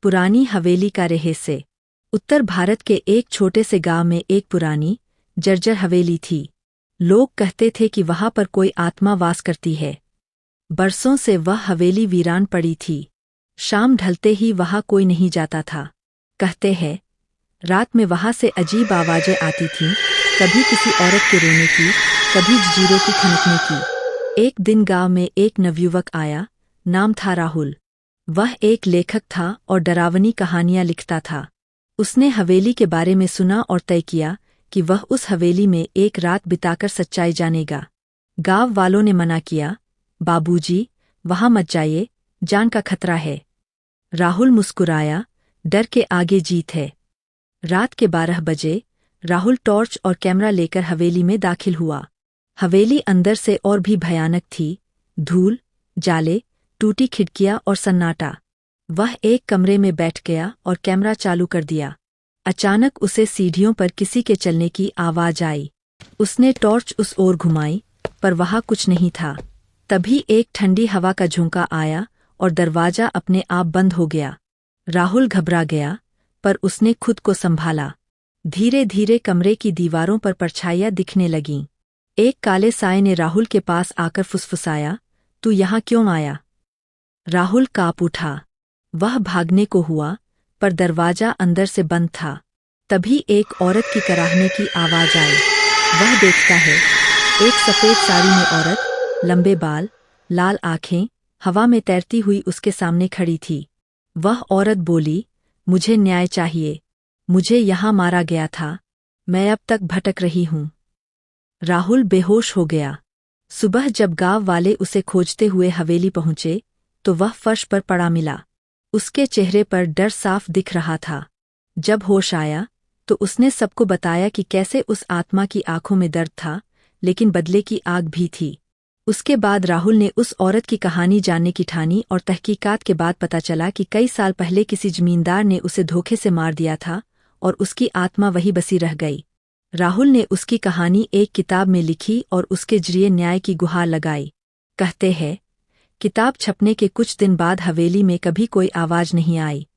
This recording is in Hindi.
पुरानी हवेली का रहस्य। उत्तर भारत के एक छोटे से गांव में एक पुरानी जर्जर हवेली थी। लोग कहते थे कि वहां पर कोई आत्मा वास करती है। बरसों से वह हवेली वीरान पड़ी थी। शाम ढलते ही वहां कोई नहीं जाता था। कहते हैं रात में वहां से अजीब आवाजें आती थीं, कभी किसी औरत के रोने की, कभी जंजीरों की खनकने की। एक दिन गांव में एक नवयुवक आया, नाम था राहुल। वह एक लेखक था और डरावनी कहानियां लिखता था। उसने हवेली के बारे में सुना और तय किया कि वह उस हवेली में एक रात बिताकर सच्चाई जानेगा। गांव वालों ने मना किया, बाबूजी, वहां मत जाइए, जान का खतरा है। राहुल मुस्कुराया, डर के आगे जीत है। रात के 12 बजे राहुल टॉर्च और कैमरा लेकर हवेली में दाखिल हुआ। हवेली अंदर से और भी भयानक थी। धूल, जाले, टूटी खिड़कियां और सन्नाटा। वह एक कमरे में बैठ गया और कैमरा चालू कर दिया। अचानक उसे सीढ़ियों पर किसी के चलने की आवाज आई। उसने टॉर्च उस ओर घुमाई, पर वहां कुछ नहीं था। तभी एक ठंडी हवा का झोंका आया और दरवाजा अपने आप बंद हो गया। राहुल घबरा गया, पर उसने खुद को संभाला। धीरे धीरे कमरे की दीवारों पर परछाइयां दिखने लगीं। एक काले साए ने राहुल के पास आकर फुसफुसाया, तू यहाँ क्यों आया? राहुल काँप उठा। वह भागने को हुआ, पर दरवाजा अंदर से बंद था। तभी एक औरत की कराहने की आवाज आई। वह देखता है, एक सफेद साड़ी में औरत, लंबे बाल, लाल आंखें, हवा में तैरती हुई उसके सामने खड़ी थी। वह औरत बोली, मुझे न्याय चाहिए। मुझे यहाँ मारा गया था। मैं अब तक भटक रही हूँ। राहुल बेहोश हो गया। सुबह जब गांव वाले उसे खोजते हुए हवेली पहुंचे, तो वह फर्श पर पड़ा मिला। उसके चेहरे पर डर साफ दिख रहा था। जब होश आया, तो उसने सबको बताया कि कैसे उस आत्मा की आंखों में दर्द था, लेकिन बदले की आग भी थी। उसके बाद राहुल ने उस औरत की कहानी जानने की ठानी और तहकीकात के बाद पता चला कि कई साल पहले किसी जमींदार ने उसे धोखे से मार दिया था और उसकी आत्मा वहीं बसी रह गई। राहुल ने उसकी कहानी एक किताब में लिखी और उसके जरिए न्याय की गुहार लगाई। कहते हैं, किताब छपने के कुछ दिन बाद हवेली में कभी कोई आवाज नहीं आई।